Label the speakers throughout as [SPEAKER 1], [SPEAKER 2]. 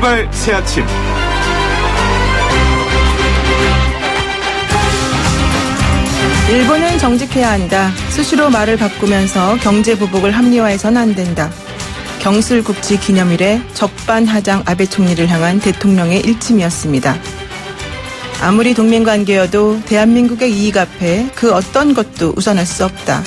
[SPEAKER 1] 출발 새아침.
[SPEAKER 2] 일본은 정직해야 한다. 수시로 말을 바꾸면서 경제 보복을 합리화해서는 안 된다. 경술국지 기념일에 적반하장 아베 총리를 향한 대통령의 일침이었습니다. 아무리 동맹관계여도 대한민국의 이익 앞에 그 어떤 것도 우선할 수 없다.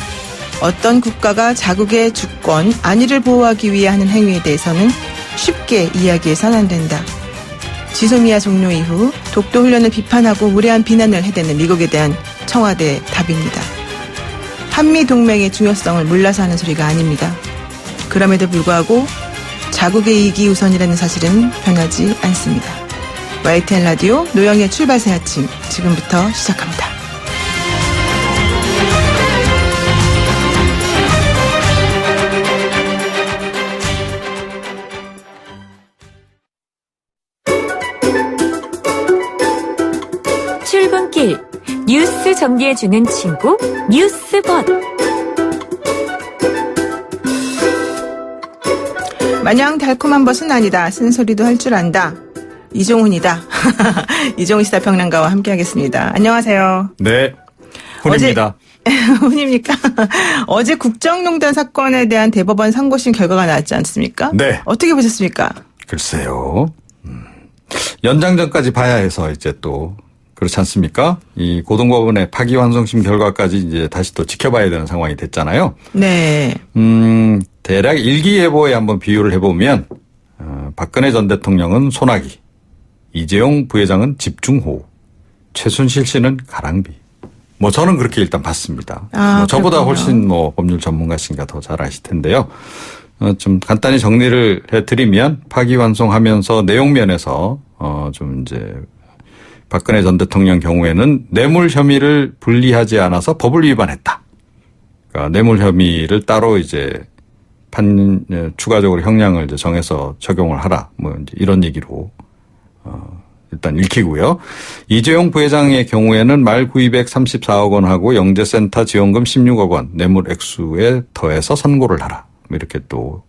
[SPEAKER 2] 어떤 국가가 자국의 주권, 안위를 보호하기 위해 하는 행위에 대해서는 쉽게 이야기해서는 안 된다. 지소미아 종료 이후 독도 훈련을 비판하고 무례한 비난을 해대는 미국에 대한 청와대의 답입니다. 한미동맹의 중요성을 몰라서 하는 소리가 아닙니다. 그럼에도 불구하고 자국의 이익이 우선이라는 사실은 변하지 않습니다. YTN 라디오 노영의 출발 새 아침 지금부터 시작합니다.
[SPEAKER 3] 출근길 뉴스 정리해주는 친구 뉴스봇.
[SPEAKER 2] 마냥 달콤한 것은 아니다. 쓴소리도 할 줄 안다. 이종훈이다. 이종훈 시사평론가와 함께하겠습니다. 안녕하세요.
[SPEAKER 1] 네, 훈입니다.
[SPEAKER 2] 훈입니까? 어제 국정농단 사건에 대한 대법원 상고심 결과가 나왔지 않습니까?
[SPEAKER 1] 네.
[SPEAKER 2] 어떻게 보셨습니까?
[SPEAKER 1] 글쎄요. 연장전까지 봐야 해서 이제 또 그렇지 않습니까? 이 고등법원의 파기환송심 결과까지 이제 다시 또 지켜봐야 되는 상황이 됐잖아요.
[SPEAKER 2] 네.
[SPEAKER 1] 대략 일기예보에 한번 비유를 해보면 박근혜 전 대통령은 소나기, 이재용 부회장은 집중호우, 최순실 씨는 가랑비. 뭐 저는 그렇게 일단 봤습니다. 뭐 저보다
[SPEAKER 2] 그렇군요.
[SPEAKER 1] 훨씬 뭐 법률 전문가신가 더 잘 아실 텐데요. 좀 간단히 정리를 해드리면 파기환송하면서 내용 면에서 좀 이제 박근혜 전 대통령 경우에는 뇌물 혐의를 분리하지 않아서 법을 위반했다. 그러니까 뇌물 혐의를 따로 이제 추가적으로 형량을 이제 정해서 적용을 하라. 뭐 이제 이런 얘기로 일단 읽히고요. 이재용 부회장의 경우에는 말 구입액 34억 원하고 영재센터 지원금 16억 원 뇌물 액수에 더해서 선고를 하라. 이렇게 또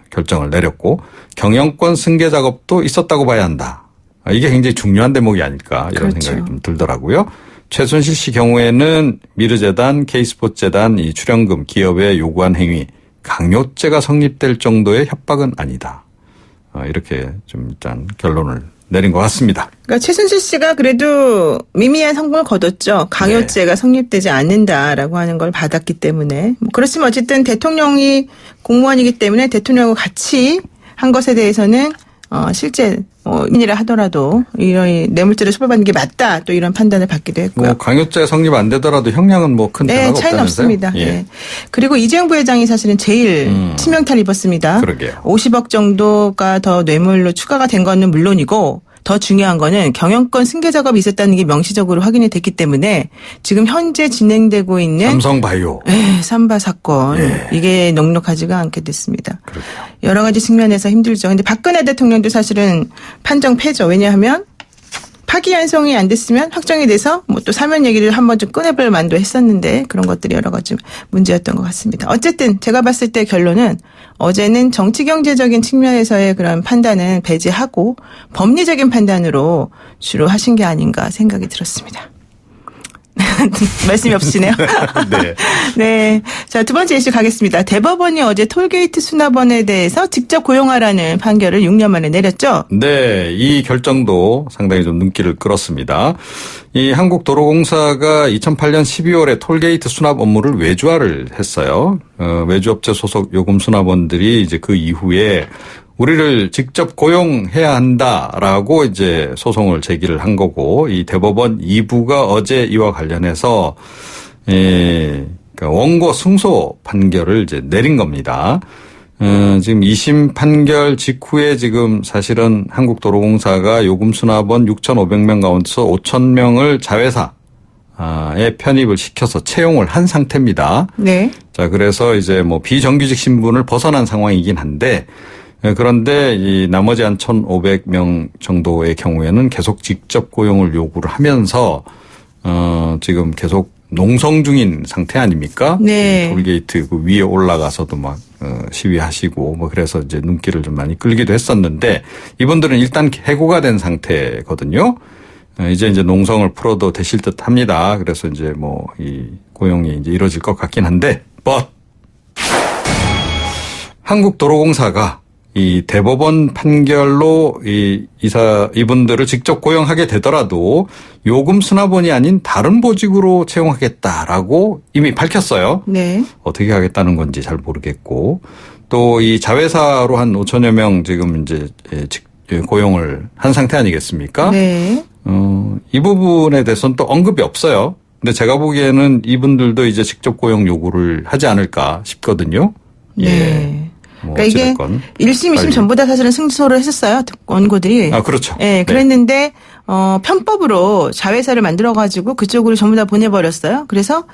[SPEAKER 1] 결정을 내렸고 경영권 승계 작업도 있었다고 봐야 한다. 이게 굉장히 중요한 대목이 아닐까 이런
[SPEAKER 2] 그렇죠.
[SPEAKER 1] 생각이 좀 들더라고요. 최순실 씨 경우에는 미르재단, K스포츠재단 이 출연금 기업에 요구한 행위 강요죄가 성립될 정도의 협박은 아니다. 이렇게 좀 일단 결론을 내린 것 같습니다.
[SPEAKER 2] 그러니까 최순실 씨가 그래도 미미한 성공을 거뒀죠. 강요죄가 성립되지 않는다라고 하는 걸 받았기 때문에. 그렇지만 어쨌든 대통령이 공무원이기 때문에 대통령하고 같이 한 것에 대해서는 실제 인이라 하더라도 이런 뇌물죄를 처벌받는 게 맞다. 또 이런 판단을 받기도 했고요.
[SPEAKER 1] 뭐 강요죄 성립 안 되더라도 형량은 뭐 큰 변화가 없다면서요?
[SPEAKER 2] 차이는 없습니다.
[SPEAKER 1] 예.
[SPEAKER 2] 네. 그리고 이재용 부회장이 사실은 제일 치명타를 입었습니다.
[SPEAKER 1] 그러게요.
[SPEAKER 2] 50억 정도가 더 뇌물로 추가가 된 거는 물론이고 더 중요한 거는 경영권 승계 작업이 있었다는 게 명시적으로 확인이 됐기 때문에 지금 현재 진행되고 있는
[SPEAKER 1] 삼성바이오.
[SPEAKER 2] 네, 삼바 사건
[SPEAKER 1] 예.
[SPEAKER 2] 이게 넉넉하지가 않게 됐습니다.
[SPEAKER 1] 그러게요.
[SPEAKER 2] 여러 가지 측면에서 힘들죠. 근데 박근혜 대통령도 사실은 판정 패죠. 왜냐하면 파기환송이 안 됐으면 확정이 돼서 뭐 또 사면 얘기를 한번 좀 꺼내볼 만도 했었는데 그런 것들이 여러 가지 문제였던 것 같습니다. 어쨌든 제가 봤을 때 결론은 어제는 정치경제적인 측면에서의 그런 판단은 배제하고 법리적인 판단으로 주로 하신 게 아닌가 생각이 들었습니다. 말씀이 없으시네요.
[SPEAKER 1] 네.
[SPEAKER 2] 네. 자, 두 번째 이슈 가겠습니다. 대법원이 어제 톨게이트 수납원에 대해서 직접 고용하라는 판결을 6년 만에 내렸죠?
[SPEAKER 1] 네, 이 결정도 상당히 좀 눈길을 끌었습니다. 이 한국도로공사가 2008년 12월에 톨게이트 수납 업무를 외주화를 했어요. 외주업체 소속 요금 수납원들이 이제 그 이후에 우리를 직접 고용해야 한다라고 이제 소송을 제기를 한 거고, 이 대법원 2부가 어제 이와 관련해서 그러니까 원고 승소 판결을 이제 내린 겁니다. 지금 2심 판결 직후에 지금 사실은 한국도로공사가 요금 수납원 6,500명 가운데서 5,000명을 자회사에 편입을 시켜서 채용을 한 상태입니다.
[SPEAKER 2] 네.
[SPEAKER 1] 자, 그래서 이제 뭐 비정규직 신분을 벗어난 상황이긴 한데, 그런데 이 나머지 한 1,500명 정도의 경우에는 계속 직접 고용을 요구를 하면서 지금 계속 농성 중인 상태 아닙니까?
[SPEAKER 2] 네.
[SPEAKER 1] 톨게이트 그 위에 올라가서도 막 시위하시고 뭐 그래서 이제 눈길을 좀 많이 끌기도 했었는데 이분들은 일단 해고가 된 상태거든요. 이제 농성을 풀어도 되실 듯 합니다. 그래서 이제 뭐 이 고용이 이제 이루어질 것 같긴 한데, 한국도로공사가 이 대법원 판결로 이분들을 직접 고용하게 되더라도 요금 수납원이 아닌 다른 보직으로 채용하겠다라고 이미 밝혔어요.
[SPEAKER 2] 네.
[SPEAKER 1] 어떻게 하겠다는 건지 잘 모르겠고 또 이 자회사로 한 5천여 명 지금 이제 고용을 한 상태 아니겠습니까?
[SPEAKER 2] 네.
[SPEAKER 1] 이 부분에 대해서는 또 언급이 없어요. 근데 제가 보기에는 이분들도 이제 직접 고용 요구를 하지 않을까 싶거든요.
[SPEAKER 2] 네.
[SPEAKER 1] 예. 뭐
[SPEAKER 2] 그러니까 이게
[SPEAKER 1] 어찌됐건
[SPEAKER 2] 1심, 2심
[SPEAKER 1] 빨리.
[SPEAKER 2] 전부 다 사실은 승소를 했었어요. 원고들이.
[SPEAKER 1] 아, 그렇죠.
[SPEAKER 2] 예, 그랬는데 편법으로 자회사를 만들어가지고 그쪽으로 전부 다 보내버렸어요. 그래서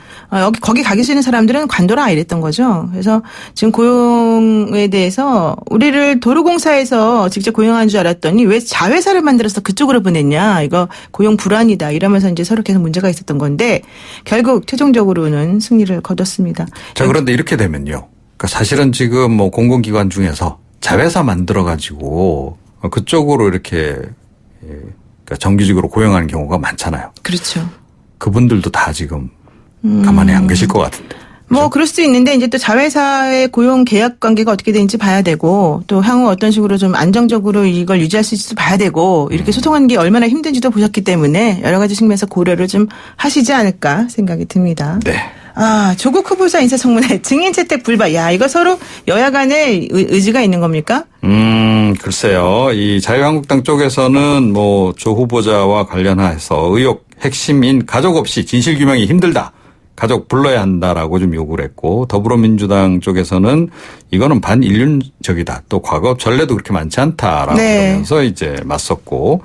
[SPEAKER 2] 거기 가기 싫은 사람들은 관둬라 이랬던 거죠. 그래서 지금 고용에 대해서 우리를 도로공사에서 직접 고용한 줄 알았더니 왜 자회사를 만들어서 그쪽으로 보냈냐. 이거 고용 불안이다. 이러면서 이제 서로 계속 문제가 있었던 건데 결국 최종적으로는 승리를 거뒀습니다.
[SPEAKER 1] 자, 그런데 이렇게 되면요. 그러니까 사실은 지금 뭐 공공기관 중에서 자회사 만들어가지고 그쪽으로 이렇게 그러니까 정규직으로 고용하는 경우가 많잖아요.
[SPEAKER 2] 그렇죠.
[SPEAKER 1] 그분들도 다 지금 가만히 안 계실 것 같은데.
[SPEAKER 2] 뭐 그럴 수도 있는데 이제 또 자회사의 고용 계약 관계가 어떻게 되는지 봐야 되고 또 향후 어떤 식으로 좀 안정적으로 이걸 유지할 수 있을지 봐야 되고 이렇게 소통하는 게 얼마나 힘든지도 보셨기 때문에 여러 가지 측면에서 고려를 좀 하시지 않을까 생각이 듭니다.
[SPEAKER 1] 네.
[SPEAKER 2] 조국 후보자 인사청문회 증인 채택 불발. 야, 이거 서로 여야 간에 의지가 있는 겁니까?
[SPEAKER 1] 글쎄요. 이 자유한국당 쪽에서는 뭐 조 후보자와 관련해서 의혹 핵심인 가족 없이 진실규명이 힘들다. 가족 불러야 한다라고 좀 요구를 했고 더불어민주당 쪽에서는 이거는 반인륜적이다. 또 과거 전례도 그렇게 많지 않다라고 하면서 이제 맞섰고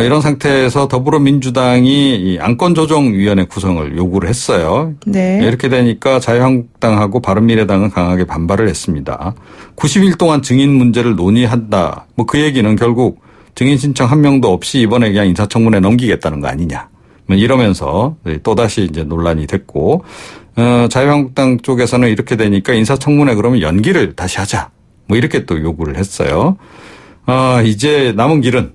[SPEAKER 1] 이런 상태에서 더불어민주당이 이 안건조정위원회 구성을 요구를 했어요.
[SPEAKER 2] 네.
[SPEAKER 1] 이렇게 되니까 자유한국당하고 바른미래당은 강하게 반발을 했습니다. 90일 동안 증인 문제를 논의한다. 뭐 그 얘기는 결국 증인 신청 한 명도 없이 이번에 그냥 인사청문회 넘기겠다는 거 아니냐. 이러면서 또다시 이제 논란이 됐고 자유한국당 쪽에서는 이렇게 되니까 인사청문회 그러면 연기를 다시 하자. 뭐 이렇게 또 요구를 했어요. 이제 남은 길은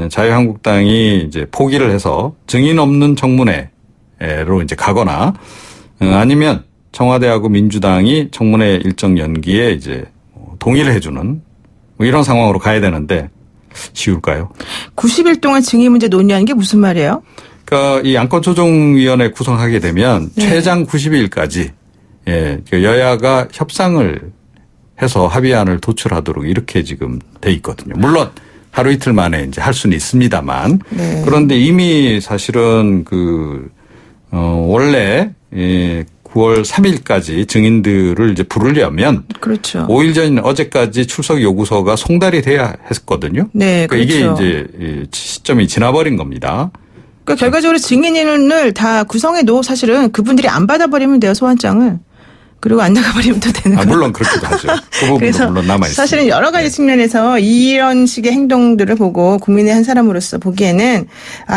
[SPEAKER 1] 자유한국당이 이제 포기를 해서 증인 없는 청문회로 이제 가거나 아니면 청와대하고 민주당이 청문회 일정 연기에 이제 동의를 해주는 뭐 이런 상황으로 가야 되는데 쉬울까요?
[SPEAKER 2] 90일 동안 증인 문제 논의하는 게 무슨 말이에요?
[SPEAKER 1] 그러니까 이 안건조정위원회 구성하게 되면 최장 90일까지 여야가 협상을 해서 합의안을 도출하도록 이렇게 지금 돼 있거든요. 물론 하루 이틀 만에 이제 할 수는 있습니다만 그런데 이미 사실은 원래 9월 3일까지 증인들을 이제 부르려면
[SPEAKER 2] 그렇죠.
[SPEAKER 1] 5일 전 어제까지 출석 요구서가 송달이 돼야 했거든요.
[SPEAKER 2] 네,
[SPEAKER 1] 그러니까
[SPEAKER 2] 그렇죠.
[SPEAKER 1] 이게 이제 시점이 지나버린 겁니다.
[SPEAKER 2] 그러니까 결과적으로 증인을 다 구성해도 사실은 그분들이 안 받아버리면 돼요, 소환장을. 그리고 안 나가버리면 또 되는 거예요.
[SPEAKER 1] 물론 그렇기도 하죠. 그 부분도
[SPEAKER 2] 그래서
[SPEAKER 1] 물론 남아있습니다.
[SPEAKER 2] 사실은 여러 가지 측면에서 이런 식의 행동들을 보고 국민의 한 사람으로서 보기에는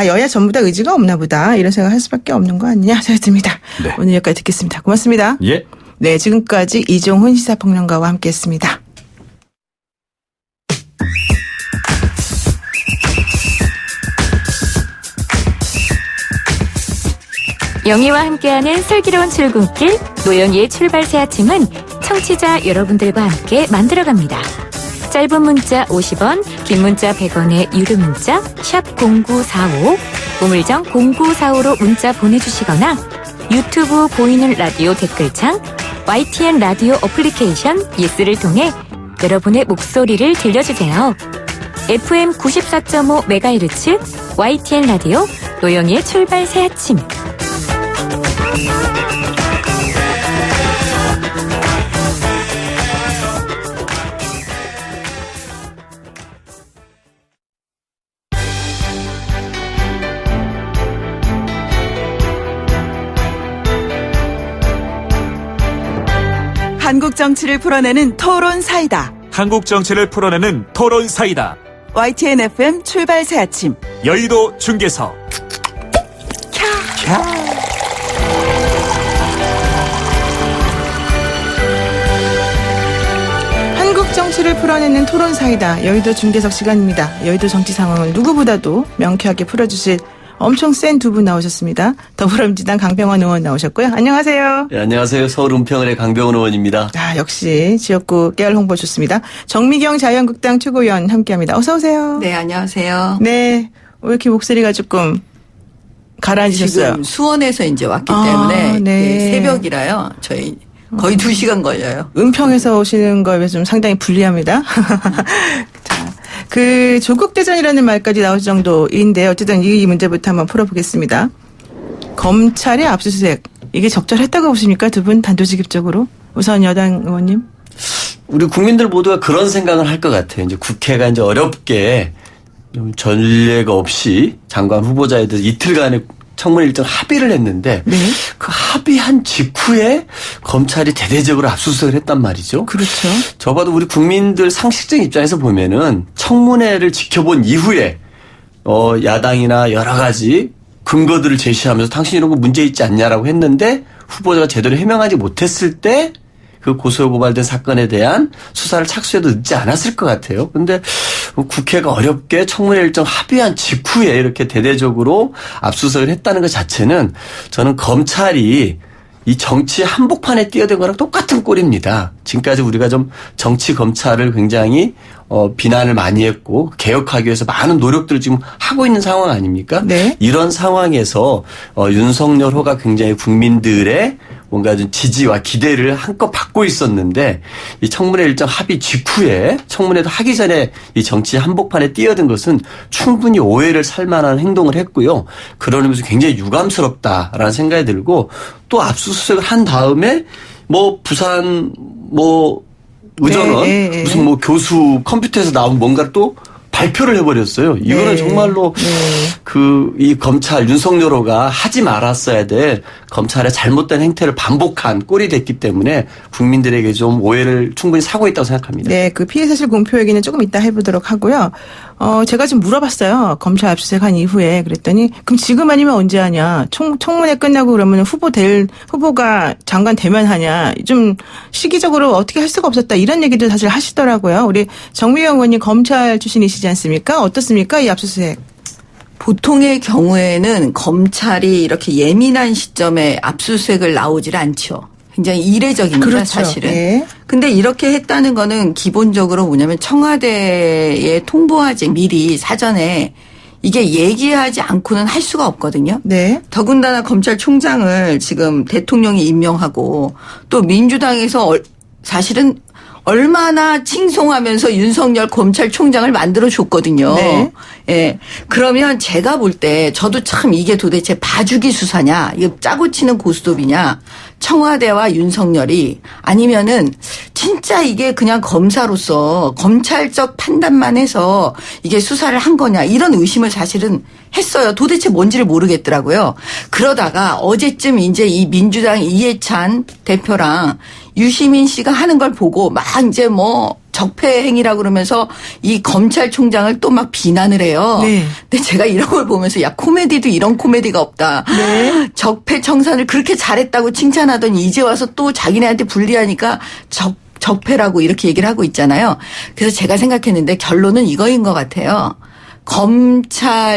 [SPEAKER 2] 여야 전부 다 의지가 없나 보다 이런 생각을 할 수밖에 없는 거 아니냐 생각이 듭니다.
[SPEAKER 1] 네.
[SPEAKER 2] 오늘 여기까지 듣겠습니다. 고맙습니다.
[SPEAKER 1] 예.
[SPEAKER 2] 네, 지금까지 이종훈 시사평론가와 함께했습니다.
[SPEAKER 3] 영희와 함께하는 슬기로운 출근길 노영희의 출발 새 아침은 청취자 여러분들과 함께 만들어갑니다. 짧은 문자 50원, 긴 문자 100원의 유료 문자 샵 0945, 우물정 0945로 문자 보내주시거나 유튜브 보이는 라디오 댓글창, YTN 라디오 어플리케이션 예스를 통해 여러분의 목소리를 들려주세요. FM 94.5MHz YTN 라디오 노영희의 출발 새 아침.
[SPEAKER 4] 한국 정치를 풀어내는 토론 사이다.
[SPEAKER 5] 한국 정치를 풀어내는 토론 사이다.
[SPEAKER 4] YTN FM 출발 새 아침.
[SPEAKER 5] 여의도 중계석.
[SPEAKER 2] 수시를 풀어내는 토론 사이다. 여의도 중계석 시간입니다. 여의도 정치 상황을 누구보다도 명쾌하게 풀어주실 엄청 센 두 분 나오셨습니다. 더불어민주당 강병원 의원 나오셨고요. 안녕하세요.
[SPEAKER 6] 네, 안녕하세요. 서울 은평을의 강병원 의원입니다.
[SPEAKER 2] 역시 지역구 깨알 홍보 좋습니다. 정미경 자유한국당 최고위원 함께합니다. 어서 오세요.
[SPEAKER 7] 네, 안녕하세요.
[SPEAKER 2] 네, 왜 이렇게 목소리가 조금 가라앉으셨어요?
[SPEAKER 7] 지금 수원에서 이제 왔기 때문에
[SPEAKER 2] 네.
[SPEAKER 7] 새벽이라요. 저희 거의 2시간 걸려요.
[SPEAKER 2] 은평에서 오시는 거에 좀 상당히 불리합니다. 자, 그 조국 대전이라는 말까지 나올 정도인데 어쨌든 이 문제부터 한번 풀어보겠습니다. 검찰의 압수수색 이게 적절했다고 보십니까? 두 분 단도직입적으로. 우선 여당 의원님.
[SPEAKER 6] 우리 국민들 모두가 그런 생각을 할 것 같아요. 이제 국회가 이제 어렵게 좀 전례가 없이 장관 후보자에 대해서 이틀간의 청문 일정 합의를 했는데
[SPEAKER 2] 네.
[SPEAKER 6] 그 합의한 직후에 검찰이 대대적으로 압수수색을 했단 말이죠.
[SPEAKER 2] 그렇죠.
[SPEAKER 6] 저봐도 우리 국민들 상식적 입장에서 보면은 청문회를 지켜본 이후에 야당이나 여러 가지 근거들을 제시하면서 당신 이런 거 문제 있지 않냐라고 했는데 후보자가 제대로 해명하지 못했을 때 그 고소 고발된 사건에 대한 수사를 착수해도 늦지 않았을 것 같아요. 그런데 국회가 어렵게 청문회 일정 합의한 직후에 이렇게 대대적으로 압수수색을 했다는 것 자체는 저는 검찰이 이 정치 한복판에 뛰어든 거랑 똑같은 꼴입니다. 지금까지 우리가 좀 정치 검찰을 굉장히 비난을 많이 했고 개혁하기 위해서 많은 노력들을 지금 하고 있는 상황 아닙니까?
[SPEAKER 2] 네.
[SPEAKER 6] 이런 상황에서 윤석열 호가 굉장히 국민들의 뭔가 좀 지지와 기대를 한껏 받고 있었는데 이 청문회 일정 합의 직후에 청문회도 하기 전에 이 정치 한복판에 뛰어든 것은 충분히 오해를 살 만한 행동을 했고요. 그런 의미에서 굉장히 유감스럽다라는 생각이 들고 또 압수수색을 한 다음에 부산 의전원
[SPEAKER 2] 네.
[SPEAKER 6] 무슨 교수 컴퓨터에서 나온 뭔가를 또 발표를 해버렸어요. 이거는
[SPEAKER 2] 네.
[SPEAKER 6] 정말로
[SPEAKER 2] 네.
[SPEAKER 6] 이 검찰 윤석열호가 하지 말았어야 될 검찰의 잘못된 행태를 반복한 꼴이 됐기 때문에 국민들에게 좀 오해를 충분히 사고 있다고 생각합니다.
[SPEAKER 2] 네, 그 피해 사실 공표 얘기는 조금 이따 해보도록 하고요. 제가 좀 물어봤어요. 검찰 압수수색한 이후에 그랬더니 그럼 지금 아니면 언제 하냐? 청문회 끝나고 그러면 후보가 장관 되면 하냐? 좀 시기적으로 어떻게 할 수가 없었다 이런 얘기도 사실 하시더라고요. 우리 정미경 의원님 검찰 출신이시지 않습니까? 어떻습니까? 이 압수수색?
[SPEAKER 7] 보통의 경우에는 검찰이 이렇게 예민한 시점에 압수수색을 나오질 않죠. 굉장히 이례적입니다.
[SPEAKER 2] 그렇죠.
[SPEAKER 7] 사실은.
[SPEAKER 2] 예.
[SPEAKER 7] 근데 이렇게 했다는 거는 기본적으로 뭐냐면 청와대에 통보하지 미리 사전에 이게 얘기하지 않고는 할 수가 없거든요.
[SPEAKER 2] 네.
[SPEAKER 7] 더군다나 검찰총장을 지금 대통령이 임명하고 또 민주당에서 사실은 얼마나 칭송하면서 윤석열 검찰총장을 만들어줬거든요.
[SPEAKER 2] 네.
[SPEAKER 7] 예. 그러면 제가 볼 때 저도 참 이게 도대체 봐주기 수사냐, 이거 짜고 치는 고스톱이냐, 청와대와 윤석열이 아니면은 진짜 이게 그냥 검사로서 검찰적 판단만 해서 이게 수사를 한 거냐 이런 의심을 사실은 했어요. 도대체 뭔지를 모르겠더라고요. 그러다가 어제쯤 이제 이 민주당 이해찬 대표랑 유시민 씨가 하는 걸 보고 막 이제 적폐 행위라고 그러면서 이 검찰총장을 또 막 비난을 해요.
[SPEAKER 2] 네.
[SPEAKER 7] 근데 제가 이런 걸 보면서 야 코미디도 이런 코미디가 없다.
[SPEAKER 2] 네.
[SPEAKER 7] 적폐 청산을 그렇게 잘했다고 칭찬하더니 이제 와서 또 자기네한테 불리하니까 적폐라고 이렇게 얘기를 하고 있잖아요. 그래서 제가 생각했는데 결론은 이거인 것 같아요.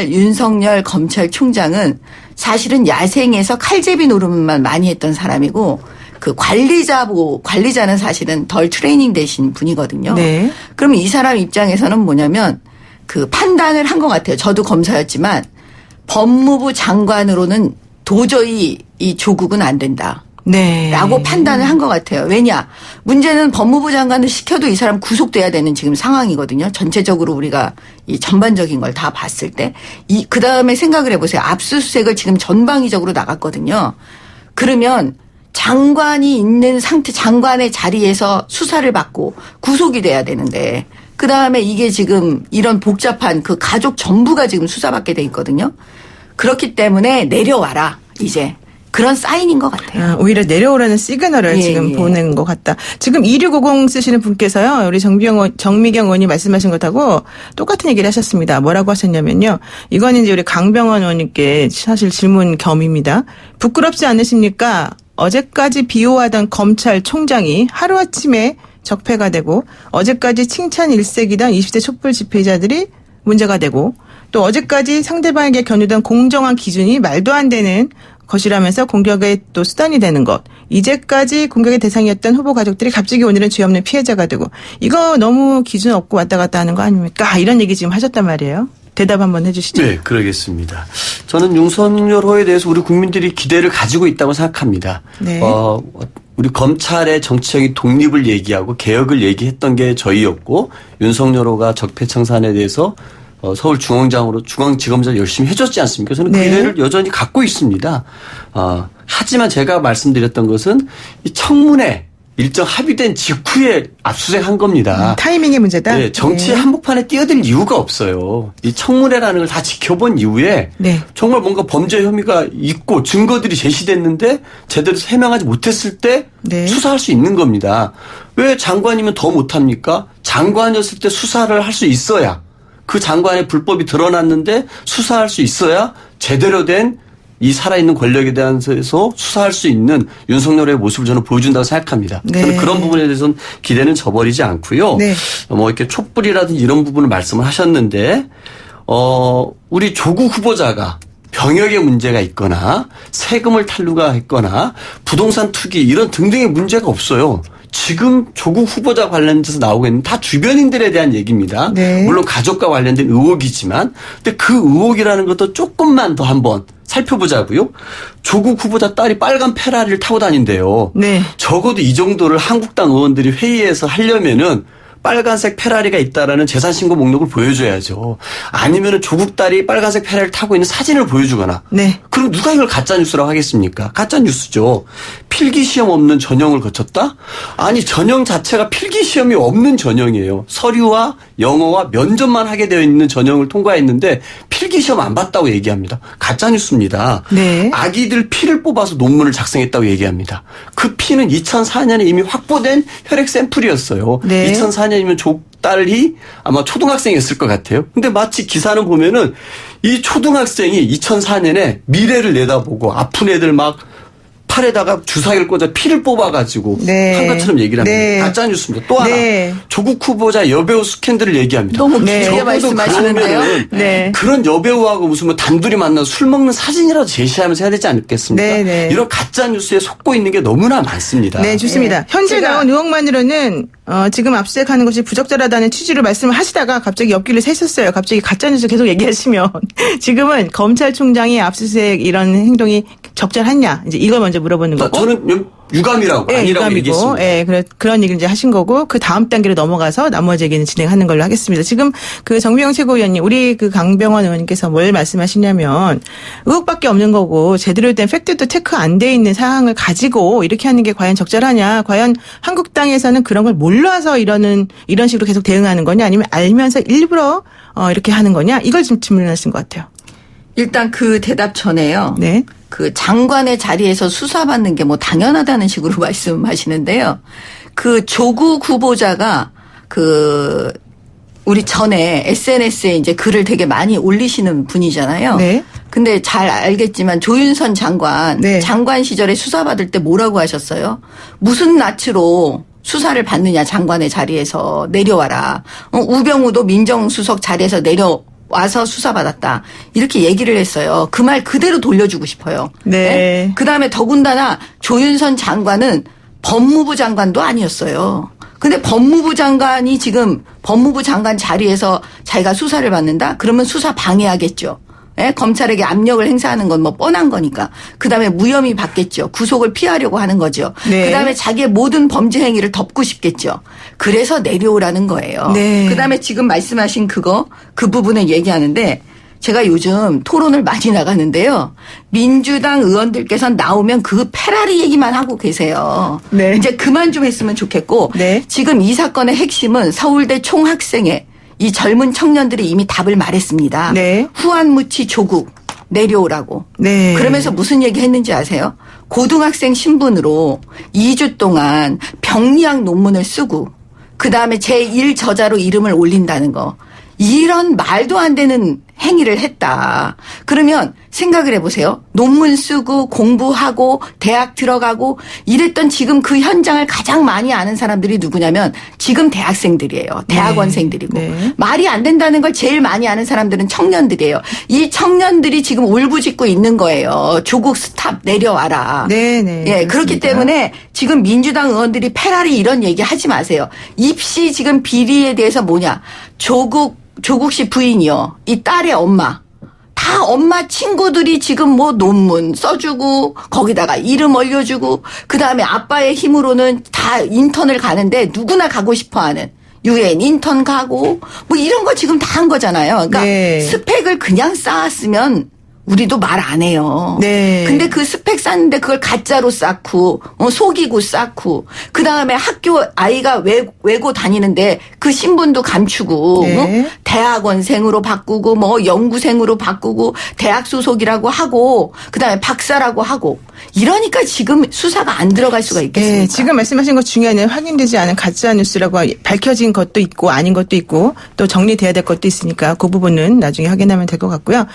[SPEAKER 7] 윤석열 검찰총장은 사실은 야생에서 칼제비 노름만 많이 했던 사람이고 그 관리자는 사실은 덜 트레이닝 되신 분이거든요.
[SPEAKER 2] 네.
[SPEAKER 7] 그럼 이 사람 입장에서는 뭐냐면 그 판단을 한 것 같아요. 저도 검사였지만 법무부 장관으로는 도저히 이 조국은 안 된다.
[SPEAKER 2] 네.
[SPEAKER 7] 라고 판단을 한 것 같아요. 왜냐? 문제는 법무부 장관을 시켜도 이 사람 구속돼야 되는 지금 상황이거든요. 전체적으로 우리가 이 전반적인 걸 다 봤을 때. 그 다음에 생각을 해보세요. 압수수색을 지금 전방위적으로 나갔거든요. 그러면 장관이 있는 장관의 자리에서 수사를 받고 구속이 돼야 되는데 그 다음에 이게 지금 이런 복잡한 그 가족 전부가 지금 수사받게 돼 있거든요. 그렇기 때문에 내려와라 이제. 그런 사인인 것 같아요.
[SPEAKER 2] 오히려 내려오라는 시그널을 지금 보낸 것 같다. 지금 2650 쓰시는 분께서요. 우리 정미경 의원이 말씀하신 것하고 똑같은 얘기를 하셨습니다. 뭐라고 하셨냐면요. 이건 이제 우리 강병원 의원님께 사실 질문 겸입니다. 부끄럽지 않으십니까? 어제까지 비호하던 검찰총장이 하루아침에 적폐가 되고 어제까지 칭찬 일색이던 20대 촛불 집회자들이 문제가 되고 또 어제까지 상대방에게 겨누던 공정한 기준이 말도 안 되는 것이라면서 공격의 또 수단이 되는 것. 이제까지 공격의 대상이었던 후보 가족들이 갑자기 오늘은 죄 없는 피해자가 되고 이거 너무 기준 없고 왔다 갔다 하는 거 아닙니까? 이런 얘기 지금 하셨단 말이에요. 대답 한번 해주시죠.
[SPEAKER 6] 네, 그러겠습니다. 저는 윤석열 후보에 대해서 우리 국민들이 기대를 가지고 있다고 생각합니다.
[SPEAKER 2] 네.
[SPEAKER 6] 우리 검찰의 정치적인 독립을 얘기하고 개혁을 얘기했던 게 저희였고 윤석열 후보가 적폐청산에 대해서 중앙지검장 열심히 해줬지 않습니까? 저는 그
[SPEAKER 2] 네.
[SPEAKER 6] 기대를 여전히 갖고 있습니다. 하지만 제가 말씀드렸던 것은 이 청문회 일정 합의된 직후에 압수수색한 겁니다.
[SPEAKER 2] 타이밍의 문제다.
[SPEAKER 6] 네, 정치의 한복판에 뛰어들 이유가 없어요. 이 청문회라는 걸 다 지켜본 이후에
[SPEAKER 2] 네.
[SPEAKER 6] 정말 뭔가 범죄 혐의가 있고 증거들이 제시됐는데 제대로 해명하지 못했을 때
[SPEAKER 2] 네.
[SPEAKER 6] 수사할 수 있는 겁니다. 왜 장관이면 더 못합니까? 장관이었을 때 수사를 할 수 있어야 그 장관의 불법이 드러났는데 수사할 수 있어야 제대로 된 이 살아있는 권력에 대해서 수사할 수 있는 윤석열의 모습을 저는 보여준다고 생각합니다.
[SPEAKER 2] 네.
[SPEAKER 6] 저는 그런 부분에 대해서는 기대는 저버리지 않고요.
[SPEAKER 2] 네.
[SPEAKER 6] 뭐 이렇게 촛불이라든지 이런 부분을 말씀을 하셨는데, 우리 조국 후보자가 병역에 문제가 있거나 세금을 탈루가했거나 부동산 투기 이런 등등의 문제가 없어요. 지금 조국 후보자 관련돼서 나오고 있는 다 주변인들에 대한 얘기입니다.
[SPEAKER 2] 네.
[SPEAKER 6] 물론 가족과 관련된 의혹이지만 근데 그 의혹이라는 것도 조금만 더 한번 살펴보자고요. 조국 후보자 딸이 빨간 페라리를 타고 다닌대요.
[SPEAKER 2] 네.
[SPEAKER 6] 적어도 이 정도를 한국당 의원들이 회의에서 하려면은 빨간색 페라리가 있다라는 재산신고 목록을 보여줘야죠. 아니면은 조국 딸이 빨간색 페라리를 타고 있는 사진을 보여주거나.
[SPEAKER 2] 네.
[SPEAKER 6] 그럼 누가 이걸 가짜뉴스라고 하겠습니까? 가짜뉴스죠. 필기시험 없는 전형을 거쳤다? 아니 전형 자체가 필기시험이 없는 전형이에요. 서류와 영어와 면접만 하게 되어 있는 전형을 통과했는데 필기시험 안 봤다고 얘기합니다. 가짜뉴스입니다.
[SPEAKER 2] 네.
[SPEAKER 6] 아기들 피를 뽑아서 논문을 작성했다고 얘기합니다. 그 피는 2004년에 이미 확보된 혈액 샘플이었어요.
[SPEAKER 2] 네.
[SPEAKER 6] 2004년이면 딸이 아마 초등학생이었을 것 같아요. 근데 마치 기사는 보면은 이 초등학생이 2004년에 미래를 내다보고 아픈 애들 막 팔에다가 주사기를 꽂아 피를 뽑아가지고
[SPEAKER 2] 네.
[SPEAKER 6] 한 것처럼 얘기를 합니다.
[SPEAKER 2] 네.
[SPEAKER 6] 가짜뉴스입니다. 또 하나
[SPEAKER 2] 네.
[SPEAKER 6] 조국 후보자 여배우 스캔들을 얘기합니다.
[SPEAKER 7] 너무
[SPEAKER 2] 네.
[SPEAKER 7] 길게
[SPEAKER 6] 적어도
[SPEAKER 7] 말씀하시는데요.
[SPEAKER 6] 그러면은
[SPEAKER 2] 네.
[SPEAKER 6] 그런 여배우하고 무슨 뭐 단둘이 만나서 술 먹는 사진이라도 제시하면서 해야 되지 않겠습니까?
[SPEAKER 2] 네, 네.
[SPEAKER 6] 이런 가짜뉴스에 속고 있는 게 너무나 많습니다.
[SPEAKER 2] 네, 좋습니다. 현재
[SPEAKER 7] 제가-
[SPEAKER 2] 나온 의혹만으로는 지금 압수수색하는 것이 부적절하다는 취지로 말씀을 하시다가 갑자기 옆길을 새셨어요. 갑자기 가짜뉴스 계속 얘기하시면 지금은 검찰총장이 압수수색 이런 행동이 적절하냐 이제 이걸 먼저 물어보는 거고.
[SPEAKER 6] 저는 유감이라고 아니라고
[SPEAKER 2] 유감이고,
[SPEAKER 6] 얘기했습니다.
[SPEAKER 2] 그런 얘기를 이제 하신 거고, 그 다음 단계로 넘어가서 나머지 얘기는 진행하는 걸로 하겠습니다. 지금 그 정병영 최고위원님, 우리 그 강병원 의원님께서 뭘 말씀하시냐면, 의혹밖에 없는 거고, 제대로 된 팩트도 체크 안 돼 있는 사항을 가지고 이렇게 하는 게 과연 적절하냐, 과연 한국당에서는 그런 걸 몰라서 이런 식으로 계속 대응하는 거냐, 아니면 알면서 일부러 이렇게 하는 거냐, 이걸 지금 질문하신 것 같아요.
[SPEAKER 7] 일단 그 대답 전에요.
[SPEAKER 2] 네.
[SPEAKER 7] 그 장관의 자리에서 수사받는 게 뭐 당연하다는 식으로 말씀하시는데요. 그 조국 후보자가 그 우리 전에 SNS에 이제 글을 되게 많이 올리시는 분이잖아요.
[SPEAKER 2] 네.
[SPEAKER 7] 근데 잘 알겠지만 조윤선 장관,
[SPEAKER 2] 네.
[SPEAKER 7] 장관 시절에 수사받을 때 뭐라고 하셨어요? 무슨 낯으로 수사를 받느냐 장관의 자리에서 내려와라. 우병우도 민정수석 자리에서 와서 수사받았다. 이렇게 얘기를 했어요. 그 말 그대로 돌려주고 싶어요.
[SPEAKER 2] 네.
[SPEAKER 7] 그다음에 더군다나 조윤선 장관은 법무부 장관도 아니었어요. 근데 법무부 장관이 지금 법무부 장관 자리에서 자기가 수사를 받는다? 그러면 수사 방해하겠죠. 예? 검찰에게 압력을 행사하는 건 뭐 뻔한 거니까. 그다음에 무혐의 받겠죠. 구속을 피하려고 하는 거죠.
[SPEAKER 2] 네.
[SPEAKER 7] 그다음에 자기의 모든 범죄 행위를 덮고 싶겠죠. 그래서 내려오라는 거예요.
[SPEAKER 2] 네.
[SPEAKER 7] 그다음에 지금 말씀하신 그 부분을 얘기하는데 제가 요즘 토론을 많이 나가는데요. 민주당 의원들께서 나오면 그 페라리 얘기만 하고 계세요.
[SPEAKER 2] 네.
[SPEAKER 7] 이제 그만 좀 했으면 좋겠고
[SPEAKER 2] 네.
[SPEAKER 7] 지금 이 사건의 핵심은 서울대 총학생회 이 젊은 청년들이 이미 답을 말했습니다.
[SPEAKER 2] 네.
[SPEAKER 7] 후한무치 조국 내려오라고.
[SPEAKER 2] 네.
[SPEAKER 7] 그러면서 무슨 얘기 했는지 아세요? 고등학생 신분으로 2주 동안 병리학 논문을 쓰고 그다음에 제1저자로 이름을 올린다는 거. 이런 말도 안 되는 행위를 했다. 그러면 생각을 해보세요. 논문 쓰고 공부하고 대학 들어가고 이랬던 지금 그 현장을 가장 많이 아는 사람들이 누구냐면 지금 대학생들이에요. 대학원생들이고.
[SPEAKER 2] 네.
[SPEAKER 7] 말이 안 된다는 걸 제일 많이 아는 사람들은 청년들이에요. 이 청년들이 지금 울부짖고 있는 거예요. 조국 스탑 내려와라.
[SPEAKER 2] 네네.
[SPEAKER 7] 예, 그렇기 때문에 지금 민주당 의원들이 페라리 이런 얘기 하지 마세요. 입시 지금 비리에 대해서 뭐냐. 조국 씨 부인이요. 이 딸의 엄마. 다 엄마 친구들이 지금 뭐 논문 써주고 거기다가 이름 올려주고 그다음에 아빠의 힘으로는 다 인턴을 가는데 누구나 가고 싶어하는 UN 인턴 가고 뭐 이런 거 지금 다 한 거잖아요. 그러니까
[SPEAKER 2] 네.
[SPEAKER 7] 스펙을 그냥 쌓았으면 우리도 말 안 해요.
[SPEAKER 2] 네.
[SPEAKER 7] 근데 그 스펙 쌓는데 그걸 가짜로 쌓고, 속이고 쌓고, 그 다음에 학교 아이가 외고 다니는데 그 신분도 감추고,
[SPEAKER 2] 네.
[SPEAKER 7] 대학원생으로 바꾸고, 뭐 연구생으로 바꾸고, 대학 소속이라고 하고, 그 다음에 박사라고 하고, 이러니까 지금 수사가 안 들어갈 수가 있겠습니까?
[SPEAKER 2] 네, 지금 말씀하신 것 중에 하나는 확인되지 않은 가짜 뉴스라고 밝혀진 것도 있고 아닌 것도 있고 또 정리돼야 될 것도 있으니까 그 부분은 나중에 확인하면 될 것 같고요.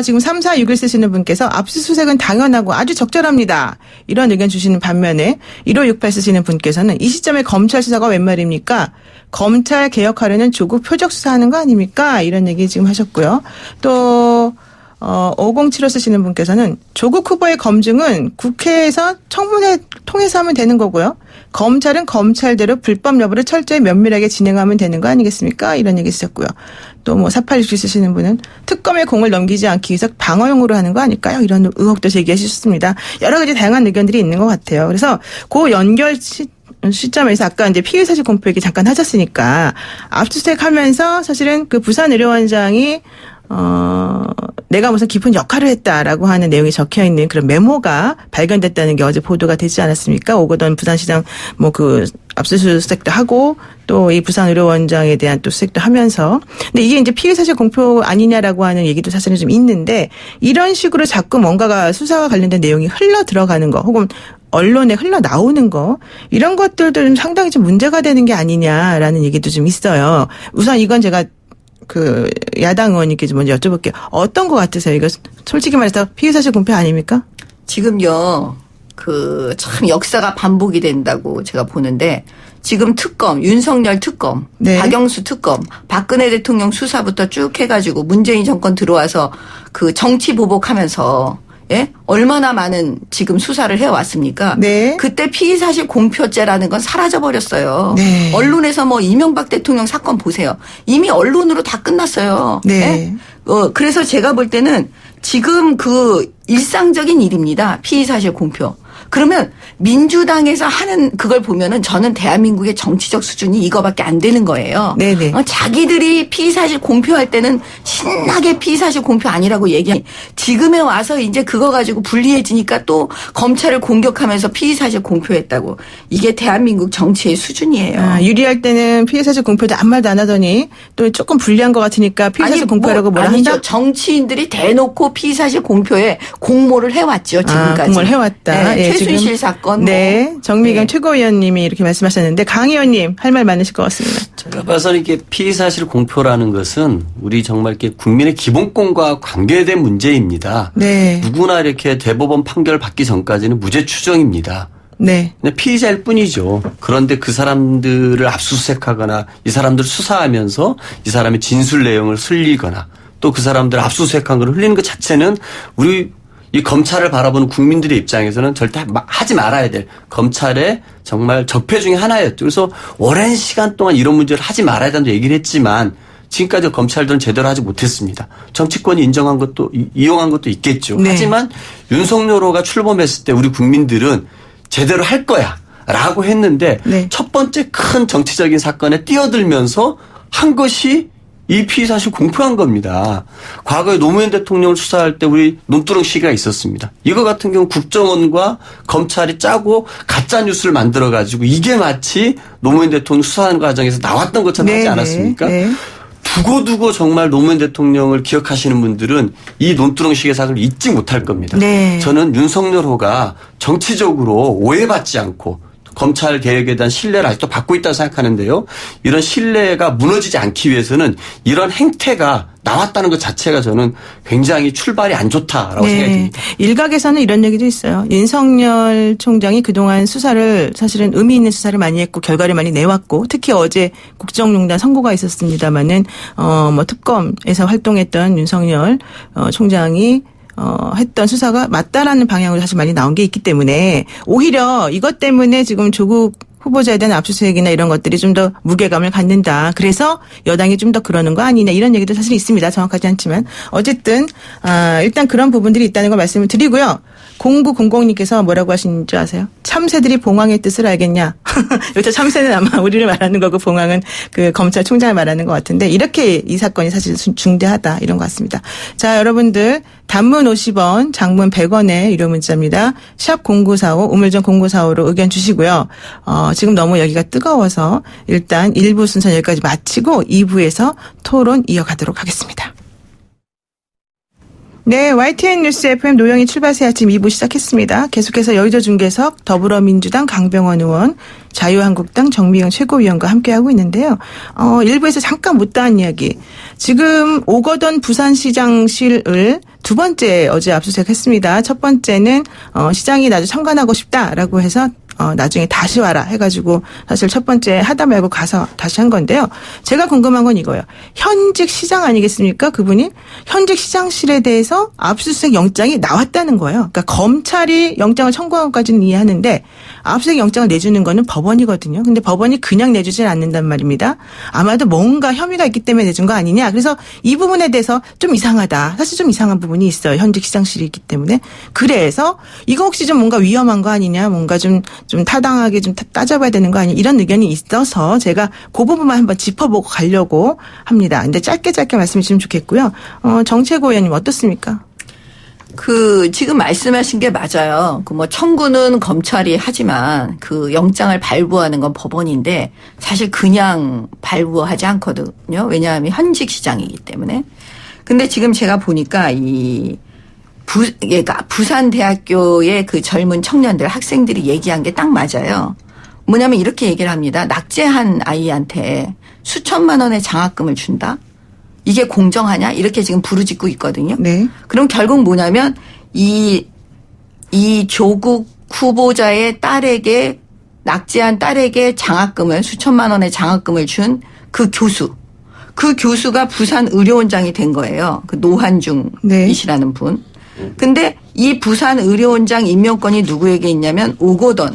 [SPEAKER 2] 지금 3461 쓰시는 분께서 압수수색은 당연하고 아주 적절합니다. 이런 의견 주시는 반면에 1568 쓰시는 분께서는 이 시점에 검찰 수사가 웬 말입니까? 검찰 개혁하려는 조국 표적 수사하는 거 아닙니까? 이런 얘기 지금 하셨고요. 또 5075 쓰시는 분께서는 조국 후보의 검증은 국회에서 청문회 통해서 하면 되는 거고요. 검찰은 검찰대로 불법 여부를 철저히 면밀하게 진행하면 되는 거 아니겠습니까? 이런 얘기 쓰셨고요. 또 뭐 4867 쓰시는 분은 특검에 공을 넘기지 않기 위해서 방어용으로 하는 거 아닐까요? 이런 의혹도 제기하셨습니다. 여러 가지 다양한 의견들이 있는 것 같아요. 그래서 그 연결 시점에서 아까 이제 피해 사실 공표 얘기 잠깐 하셨으니까 압수수색 하면서 사실은 그 부산 의료원장이 내가 무슨 깊은 역할을 했다라고 하는 내용이 적혀 있는 그런 메모가 발견됐다는 게 어제 보도가 되지 않았습니까? 오거돈 부산시장 뭐 그 압수수색도 하고 또 이 부산 의료원장에 대한 또 수색도 하면서 근데 이게 이제 피해 사실 공표 아니냐라고 하는 얘기도 사실은 좀 있는데 이런 식으로 자꾸 뭔가가 수사와 관련된 내용이 흘러 들어가는 거 혹은 언론에 흘러 나오는 거 이런 것들도 좀 상당히 좀 문제가 되는 게 아니냐라는 얘기도 좀 있어요. 우선 이건 제가 그 야당 의원님께 좀 먼저 여쭤볼게요. 어떤 거 같으세요? 이거 솔직히 말해서 피해 사실 공표 아닙니까?
[SPEAKER 7] 지금요, 참 역사가 반복이 된다고 제가 보는데, 지금 특검, 윤석열 특검,
[SPEAKER 2] 네.
[SPEAKER 7] 박영수 특검, 박근혜 대통령 수사부터 쭉 해가지고 문재인 정권 들어와서 그 정치 보복하면서, 예? 얼마나 많은 지금 수사를 해왔습니까?
[SPEAKER 2] 네.
[SPEAKER 7] 그때 피의사실 공표죄라는 건 사라져버렸어요.
[SPEAKER 2] 네.
[SPEAKER 7] 언론에서 뭐 이명박 대통령 사건 보세요. 이미 언론으로 다 끝났어요.
[SPEAKER 2] 네.
[SPEAKER 7] 예? 그래서 제가 볼 때는 지금 그 일상적인 일입니다. 피의사실 공표. 그러면 민주당에서 하는 그걸 보면은 저는 대한민국의 정치적 수준이 이거밖에 안 되는 거예요.
[SPEAKER 2] 네네.
[SPEAKER 7] 자기들이 피의사실 공표할 때는 신나게 피의사실 공표 아니라고 얘기하니 지금에 와서 이제 그거 가지고 불리해지니까 또 검찰을 공격하면서 피의사실 공표했다고. 이게 대한민국 정치의 수준이에요.
[SPEAKER 2] 유리할 때는 피해 사실 공표도 아무 말도 안 하더니 또 조금 불리한 것 같으니까 피해 사실 공표하라고 뭐라
[SPEAKER 7] 아니죠.
[SPEAKER 2] 한다?
[SPEAKER 7] 정치인들이 대놓고 피의사실 공표에 공모를 해왔죠. 지금까지.
[SPEAKER 2] 공모를 해왔다.
[SPEAKER 7] 네,
[SPEAKER 2] 예,
[SPEAKER 7] 최순실
[SPEAKER 2] 지금.
[SPEAKER 7] 사건.
[SPEAKER 2] 네. 정미경
[SPEAKER 7] 네.
[SPEAKER 2] 최고위원님이 이렇게 말씀하셨는데 강 의원님 할 말 많으실 것 같습니다.
[SPEAKER 6] 제가 봐서는 이게 피의사실 공표라는 것은 우리 정말 이렇게 국민의 기본권과 관계된 문제입니다.
[SPEAKER 2] 네.
[SPEAKER 6] 누구나 이렇게 대법원 판결 받기 전까지는 무죄 추정입니다.
[SPEAKER 2] 네.
[SPEAKER 6] 그냥 피의자일 뿐이죠. 그런데 그 사람들을 압수수색하거나 이 사람들을 수사하면서 이 사람의 진술 내용을 흘리거나 또 그 사람들 압수수색한 걸 흘리는 것 자체는 우리 이 검찰을 바라보는 국민들의 입장에서는 절대 하지 말아야 될 검찰의 정말 적폐 중에 하나였죠. 그래서 오랜 시간 동안 이런 문제를 하지 말아야 된다고 얘기를 했지만 지금까지 검찰들은 제대로 하지 못했습니다. 정치권이 인정한 것도 이용한 것도 있겠죠.
[SPEAKER 2] 네.
[SPEAKER 6] 하지만 윤석열 후보가 출범했을 때 우리 국민들은 제대로 할 거야 라고 했는데
[SPEAKER 2] 네.
[SPEAKER 6] 첫 번째 큰 정치적인 사건에 뛰어들면서 한 것이 이 피의사실 공표한 겁니다. 과거에 노무현 대통령을 수사할 때 우리 논두렁 시기가 있었습니다. 이거 같은 경우 국정원과 검찰이 짜고 가짜 뉴스를 만들어 가지고 이게 마치 노무현 대통령 수사하는 과정에서 나왔던 것처럼 하지 않았습니까?
[SPEAKER 2] 네.
[SPEAKER 6] 두고 정말 노무현 대통령을 기억하시는 분들은 이 논두렁 시기의 사건을 잊지 못할 겁니다.
[SPEAKER 2] 네.
[SPEAKER 6] 저는 윤석열 후보가 정치적으로 오해받지 않고 검찰 개혁에 대한 신뢰를 아직도 받고 있다고 생각하는데요. 이런 신뢰가 무너지지 않기 위해서는 이런 행태가 나왔다는 것 자체가 저는 굉장히 출발이 안 좋다라고 생각이 듭니다.
[SPEAKER 2] 일각에서는 이런 얘기도 있어요. 윤석열 총장이 그동안 수사를 사실은 의미 있는 수사를 많이 했고 결과를 많이 내왔고 특히 어제 국정농단 선고가 있었습니다마는 뭐 특검에서 활동했던 윤석열 총장이 했던 수사가 맞다라는 방향으로 사실 많이 나온 게 있기 때문에 오히려 이것 때문에 지금 조국 후보자에 대한 압수수색이나 이런 것들이 좀 더 무게감을 갖는다. 그래서 여당이 좀 더 그러는 거 아니냐 이런 얘기도 사실 있습니다. 정확하지 않지만 어쨌든 일단 그런 부분들이 있다는 걸 말씀을 드리고요. 0900님께서 뭐라고 하신 줄 아세요? 참새들이 봉황의 뜻을 알겠냐? 여기서 참새는 아마 우리를 말하는 거고 봉황은 그 검찰총장을 말하는 것 같은데 이렇게 이 사건이 사실 중대하다 이런 것 같습니다. 자, 여러분들 단문 50원, 장문 100원의 유료 문자입니다. 샵 0945, 우물정 0945로 의견 주시고요. 지금 너무 여기가 뜨거워서 일단 1부 순서 여기까지 마치고 2부에서 토론 이어가도록 하겠습니다. 네, YTN 뉴스 FM 노영희 출발새 아침 2부 시작했습니다. 계속해서 여의도 중계석 더불어민주당 강병원 의원, 자유한국당 정미영 최고위원과 함께하고 있는데요. 1부에서 잠깐 못다한 이야기. 지금 오거돈 부산시장실을 두 번째 어제 압수수색했습니다. 첫 번째는 시장이 나중에 참관하고 싶다라고 해서 나중에 다시 와라 해가지고 사실 첫 번째 하다 말고 가서 다시 한 건데요. 제가 궁금한 건 이거예요. 현직 시장 아니겠습니까? 그분이 현직 시장실에 대해서 압수수색 영장이 나왔다는 거예요. 그러니까 검찰이 영장을 청구한 것까지는 이해하는데 압수수색 영장을 내주는 거는 법원이거든요. 근데 법원이 그냥 내주질 않는단 말입니다. 아마도 뭔가 혐의가 있기 때문에 내준 거 아니냐. 그래서 이 부분에 대해서 좀 이상하다. 사실 좀 이상한 부분이 있어요. 현직 시장실이기 때문에. 그래서 이거 혹시 좀 뭔가 위험한 거 아니냐. 뭔가 좀 타당하게 좀 따져봐야 되는 거 아니냐. 이런 의견이 있어서 제가 그 부분만 한번 짚어보고 가려고 합니다. 근데 짧게 말씀해 주시면 좋겠고요. 정채고 의원님 어떻습니까?
[SPEAKER 7] 지금 말씀하신 게 맞아요. 청구는 검찰이 하지만 그 영장을 발부하는 건 법원인데 사실 그냥 발부하지 않거든요. 왜냐하면 현직 시장이기 때문에. 근데 지금 제가 보니까 부산대학교의 그 젊은 청년들, 학생들이 얘기한 게 딱 맞아요. 뭐냐면 이렇게 얘기를 합니다. 낙제한 아이한테 수천만 원의 장학금을 준다? 이게 공정하냐? 이렇게 지금 부르짖고 있거든요.
[SPEAKER 2] 네.
[SPEAKER 7] 그럼 결국 뭐냐면 이 조국 후보자의 딸에게 낙제한 딸에게 장학금을 수천만 원의 장학금을 준 그 교수가 부산 의료원장이 된 거예요. 그 노한중이시라는 분. 근데 이 부산 의료원장 임명권이 누구에게 있냐면 오거돈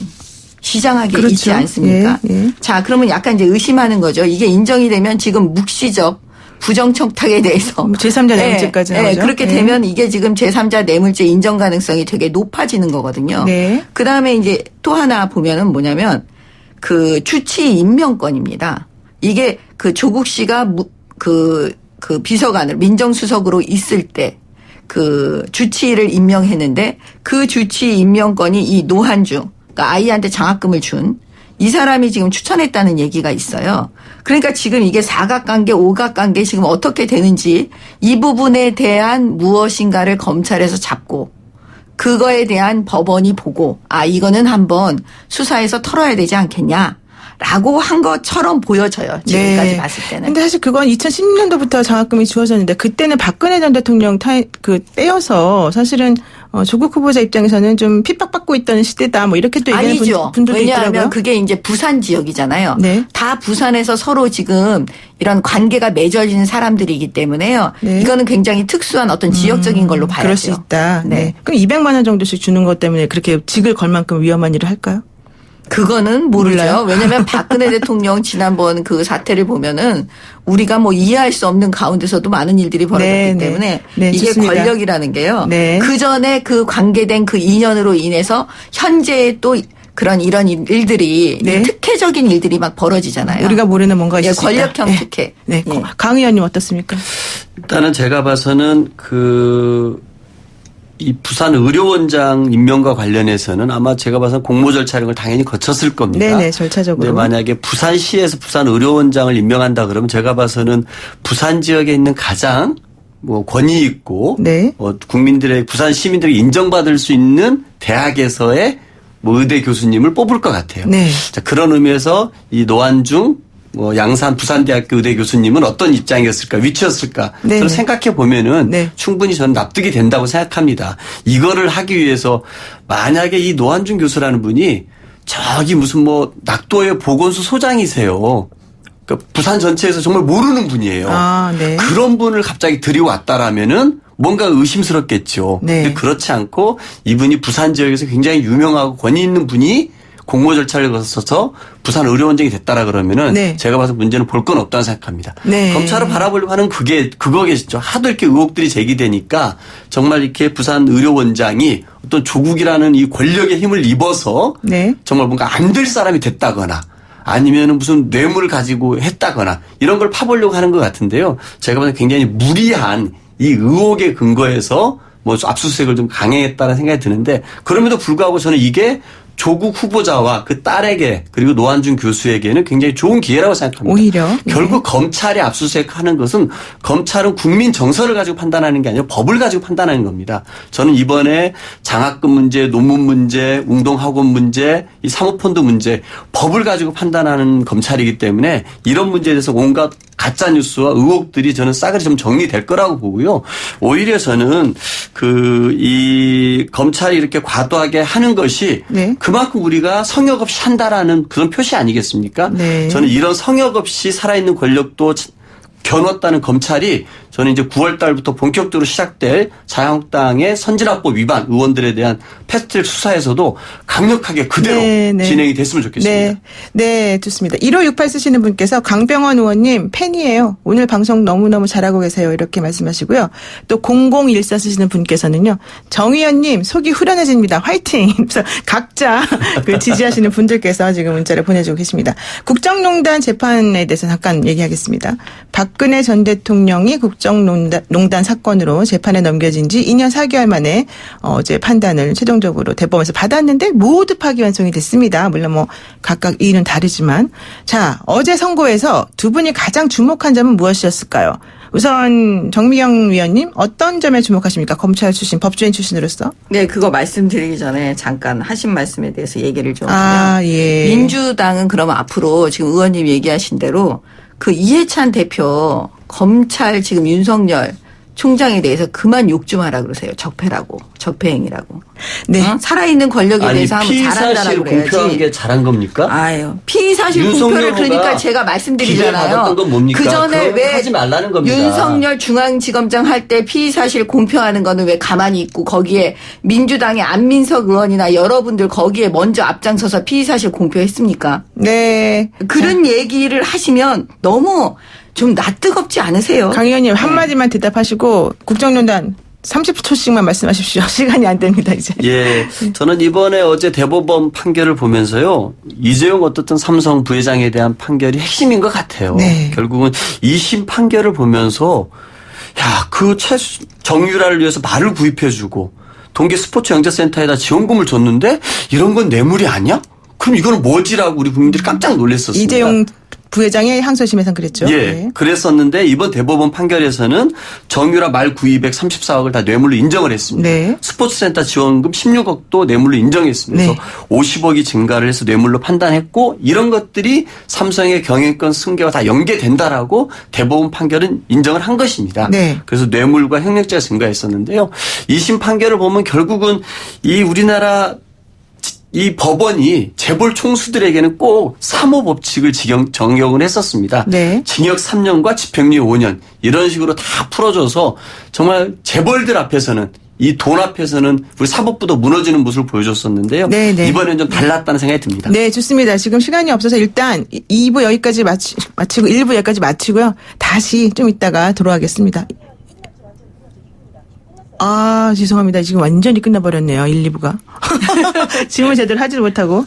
[SPEAKER 7] 시장에게
[SPEAKER 2] 그렇죠.
[SPEAKER 7] 있지 않습니까?
[SPEAKER 2] 예.
[SPEAKER 7] 자, 그러면 약간 이제 의심하는 거죠. 이게 인정이 되면 지금 묵시적 부정청탁에 대해서
[SPEAKER 2] 제3자 뇌물죄까지 나오죠.
[SPEAKER 7] 그렇게 되면 이게 지금 제3자 뇌물죄 인정 가능성이 되게 높아지는 거거든요.
[SPEAKER 2] 네.
[SPEAKER 7] 그다음에 이제 또 하나 보면은 뭐냐면 그 주치 임명권입니다. 이게 그 조국 씨가 그 비서관을 민정수석으로 있을 때 그 주치의를 임명했는데 그 주치의 임명권이 이 노한중, 그러니까 아이한테 장학금을 준 이 사람이 지금 추천했다는 얘기가 있어요. 그러니까 지금 이게 사각관계, 오각관계 지금 어떻게 되는지 이 부분에 대한 무엇인가를 검찰에서 잡고 그거에 대한 법원이 보고 이거는 한번 수사해서 털어야 되지 않겠냐. 라고 한 것처럼 보여져요. 지금까지 봤을 때는.
[SPEAKER 2] 근데 사실 그건 2016년도부터 장학금이 주어졌는데 그때는 박근혜 전 대통령 떼어서 사실은 조국 후보자 입장에서는 좀 핍박받고 있던 시대다 뭐 이렇게 또 얘기하는
[SPEAKER 7] 아니죠.
[SPEAKER 2] 분들도
[SPEAKER 7] 왜냐하면
[SPEAKER 2] 있더라고요.
[SPEAKER 7] 그게 이제 부산 지역이잖아요.
[SPEAKER 2] 네.
[SPEAKER 7] 다 부산에서 서로 지금 이런 관계가 맺어지는 사람들이기 때문에요.
[SPEAKER 2] 네.
[SPEAKER 7] 이거는 굉장히 특수한 어떤 지역적인 걸로 봐야죠.
[SPEAKER 2] 그럴 수 있다.
[SPEAKER 7] 네.
[SPEAKER 2] 네. 그럼 200만 원 정도씩 주는 것 때문에 그렇게 직을 걸 만큼 위험한 일을 할까요?
[SPEAKER 7] 그거는 모르죠.
[SPEAKER 2] 몰라요?
[SPEAKER 7] 왜냐하면 박근혜 대통령 지난번 그 사태를 보면은 우리가 뭐 이해할 수 없는 가운데서도 많은 일들이 벌어졌기 때문에
[SPEAKER 2] 네,
[SPEAKER 7] 이게
[SPEAKER 2] 좋습니다.
[SPEAKER 7] 권력이라는 게요.
[SPEAKER 2] 네.
[SPEAKER 7] 그 전에 그 관계된 그 인연으로 인해서 현재 또 이런 일들이
[SPEAKER 2] 네.
[SPEAKER 7] 특혜적인 일들이 막 벌어지잖아요.
[SPEAKER 2] 우리가 모르는 뭔가 있을 수 있다.
[SPEAKER 7] 권력형
[SPEAKER 2] 네.
[SPEAKER 7] 특혜.
[SPEAKER 2] 네.
[SPEAKER 7] 예.
[SPEAKER 2] 강 의원님 어떻습니까?
[SPEAKER 6] 일단은 제가 봐서는 이 부산 의료원장 임명과 관련해서는 아마 제가 봐서는 공모 절차 이런 걸 당연히 거쳤을 겁니다.
[SPEAKER 2] 네네, 절차적으로.
[SPEAKER 6] 근데 만약에 부산시에서 부산 의료원장을 임명한다 그러면 제가 봐서는 부산 지역에 있는 가장 권위 있고
[SPEAKER 2] 네.
[SPEAKER 6] 부산 시민들에게 인정받을 수 있는 대학에서의 뭐 의대 교수님을 뽑을 것 같아요.
[SPEAKER 2] 네.
[SPEAKER 6] 자, 그런 의미에서 이 노안중 양산 부산대학교 의대 교수님은 어떤 입장이었을까, 위치였을까.
[SPEAKER 2] 네.
[SPEAKER 6] 저는 생각해 보면은
[SPEAKER 2] 네.
[SPEAKER 6] 충분히 저는 납득이 된다고 생각합니다. 이거를 하기 위해서 만약에 이 노안중 교수라는 분이 저기 무슨 뭐 낙도의 보건소 소장이세요. 그러니까 부산 전체에서 정말 모르는 분이에요.
[SPEAKER 2] 아, 네.
[SPEAKER 6] 그런 분을 갑자기 들여왔다라면은 뭔가 의심스럽겠죠.
[SPEAKER 2] 네.
[SPEAKER 6] 근데 그렇지 않고 이분이 부산 지역에서 굉장히 유명하고 권위 있는 분이 공모 절차를 거쳐서 부산 의료원장이 됐다라 그러면은
[SPEAKER 2] 네.
[SPEAKER 6] 제가 봐서 문제는 볼 건 없다고 생각합니다.
[SPEAKER 2] 네.
[SPEAKER 6] 검찰을 바라보려고 하는 그거겠죠. 하도 이렇게 의혹들이 제기되니까 정말 이렇게 부산 의료원장이 어떤 조국이라는 이 권력의 힘을 입어서
[SPEAKER 2] 네.
[SPEAKER 6] 정말 뭔가 안 될 사람이 됐다거나 아니면은 무슨 뇌물을 가지고 했다거나 이런 걸 파보려고 하는 것 같은데요. 제가 봐서 굉장히 무리한 이 의혹의 근거에서 뭐 압수수색을 좀 강행했다는 생각이 드는데 그럼에도 불구하고 저는 이게 조국 후보자와 그 딸에게 그리고 노안중 교수에게는 굉장히 좋은 기회라고 생각합니다.
[SPEAKER 2] 오히려. 네.
[SPEAKER 6] 결국 검찰이 압수수색하는 것은 검찰은 국민 정서를 가지고 판단하는 게 아니라 법을 가지고 판단하는 겁니다. 저는 이번에 장학금 문제, 논문 문제, 웅동학원 문제, 이 사모펀드 문제 법을 가지고 판단하는 검찰이기 때문에 이런 문제에 대해서 온갖 가짜뉴스와 의혹들이 저는 싸그리 좀 정리될 거라고 보고요. 오히려 저는 이 검찰이 이렇게 과도하게 하는 것이
[SPEAKER 2] 네.
[SPEAKER 6] 그만큼 우리가 성역 없이 한다라는 그런 표시 아니겠습니까?
[SPEAKER 2] 네.
[SPEAKER 6] 저는 이런 성역 없이 살아있는 권력도 겨눴다는 검찰이 저는 이제 9월 달부터 본격적으로 시작될 자유한국당의 선진화법 위반 의원들에 대한 패스트트랙 수사에서도 강력하게 그대로
[SPEAKER 2] 네, 네.
[SPEAKER 6] 진행이 됐으면 좋겠습니다.
[SPEAKER 2] 네. 네, 좋습니다. 1568 쓰시는 분께서 강병원 의원님 팬이에요. 오늘 방송 너무너무 잘하고 계세요. 이렇게 말씀하시고요. 또 0014 쓰시는 분께서는요. 정 의원님 속이 후련해집니다. 화이팅. 그래서 각자 그 지지하시는 분들께서 지금 문자를 보내주고 계십니다. 국정농단 재판에 대해서 잠깐 얘기하겠습니다. 박근혜 전 대통령이 국정농단 사건으로 재판에 넘겨진 지 2년 4개월 만에 어제 판단을 최종적으로 대법원에서 받았는데 모두 파기환송이 됐습니다. 물론 뭐 각각 이유는 다르지만 자 어제 선고에서 두 분이 가장 주목한 점은 무엇이었을까요? 우선 정미경 위원님 어떤 점에 주목하십니까? 검찰 출신 법조인 출신으로서.
[SPEAKER 7] 네, 그거 말씀드리기 전에 잠깐 하신 말씀에 대해서 얘기를 좀
[SPEAKER 2] 아,
[SPEAKER 7] 하면
[SPEAKER 2] 예.
[SPEAKER 7] 민주당은 그러면 앞으로 지금 의원님 얘기하신 대로 그 이해찬 대표 검찰 지금 윤석열 총장에 대해서 그만 욕 좀 하라 그러세요. 적폐라고. 적폐행위라고.
[SPEAKER 2] 네.
[SPEAKER 7] 살아있는 권력에
[SPEAKER 6] 아니
[SPEAKER 7] 대해서 한번
[SPEAKER 6] 피의사실
[SPEAKER 7] 잘한다라고
[SPEAKER 6] 공표한
[SPEAKER 7] 그래야지.
[SPEAKER 6] 게 잘한 겁니까?
[SPEAKER 7] 아유, 피의사실
[SPEAKER 6] 윤석열
[SPEAKER 7] 공표를 그러니까
[SPEAKER 6] 후보가
[SPEAKER 7] 제가 말씀드리잖아요.
[SPEAKER 6] 기재받았던 건 뭡니까?
[SPEAKER 7] 그 전에
[SPEAKER 6] 그건
[SPEAKER 7] 왜
[SPEAKER 6] 하지 말라는 겁니다.
[SPEAKER 7] 윤석열 중앙지검장 할 때 피의사실 공표하는 거는 왜 가만히 있고 거기에 민주당의 안민석 의원이나 여러분들 거기에 먼저 앞장서서 피의사실 공표했습니까?
[SPEAKER 2] 네.
[SPEAKER 7] 그런 얘기를 하시면 너무 좀 낯뜨겁지 않으세요?
[SPEAKER 2] 강 의원님 한마디만 대답하시고 국정농단 30초씩만 말씀하십시오. 시간이 안 됩니다, 이제.
[SPEAKER 6] 예. 저는 이번에 어제 대법원 판결을 보면서요. 이재용 어떻든 삼성 부회장에 대한 판결이 핵심인 것 같아요.
[SPEAKER 2] 네.
[SPEAKER 6] 결국은 2심 판결을 보면서 야, 그 정유라를 위해서 말을 구입해주고 동계 스포츠 영재센터에다 지원금을 줬는데 이런 건 뇌물이 아니야? 그럼 이거는 뭐지라고 우리 국민들이 깜짝 놀랐었습니다.
[SPEAKER 2] 이재용 부회장의 항소심에서는 그랬죠.
[SPEAKER 6] 예,
[SPEAKER 2] 네.
[SPEAKER 6] 그랬었는데 이번 대법원 판결에서는 정유라 말 구입액 34억을 다 뇌물로 인정을 했습니다.
[SPEAKER 2] 네.
[SPEAKER 6] 스포츠센터 지원금 16억도 뇌물로 인정했습니다.
[SPEAKER 2] 네.
[SPEAKER 6] 그래서 50억이 증가를 해서 뇌물로 판단했고 이런 것들이 삼성의 경영권 승계와 다 연계된다라고 대법원 판결은 인정을 한 것입니다.
[SPEAKER 2] 네.
[SPEAKER 6] 그래서 뇌물과 횡령죄가 증가했었는데요. 2심 판결을 보면 결국은 이 우리나라 이 법원이 재벌 총수들에게는 꼭 사모법칙을 적용을 했었습니다.
[SPEAKER 2] 네.
[SPEAKER 6] 징역 3년과 집행유예 5년 이런 식으로 다 풀어줘서 정말 재벌들 앞에서는 이 돈 앞에서는 우리 사법부도 무너지는 모습을 보여줬었는데요.
[SPEAKER 2] 네, 네.
[SPEAKER 6] 이번에는 좀 달랐다는 생각이 듭니다.
[SPEAKER 2] 네, 좋습니다. 지금 시간이 없어서 일단 2부 여기까지 마치고 1부 여기까지 마치고요. 다시 좀 이따가 돌아가겠습니다. 아, 죄송합니다. 지금 완전히 끝나버렸네요. 1, 2부가. 질문 제대로 하지도 못하고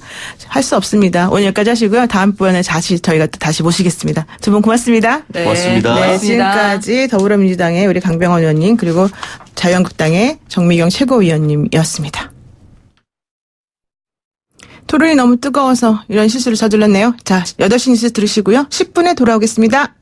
[SPEAKER 2] 할 수 없습니다. 오늘 여기까지 하시고요. 다음번에 저희가 또 다시 모시겠습니다. 두 분 고맙습니다.
[SPEAKER 7] 네,
[SPEAKER 6] 고맙습니다.
[SPEAKER 2] 네,
[SPEAKER 7] 고맙습니다.
[SPEAKER 2] 지금까지 더불어민주당의 우리 강병원 의원님 그리고 자유한국당의 정미경 최고위원님이었습니다. 토론이 너무 뜨거워서 이런 실수를 저질렀네요. 자, 8시 뉴스 들으시고요. 10분에 돌아오겠습니다.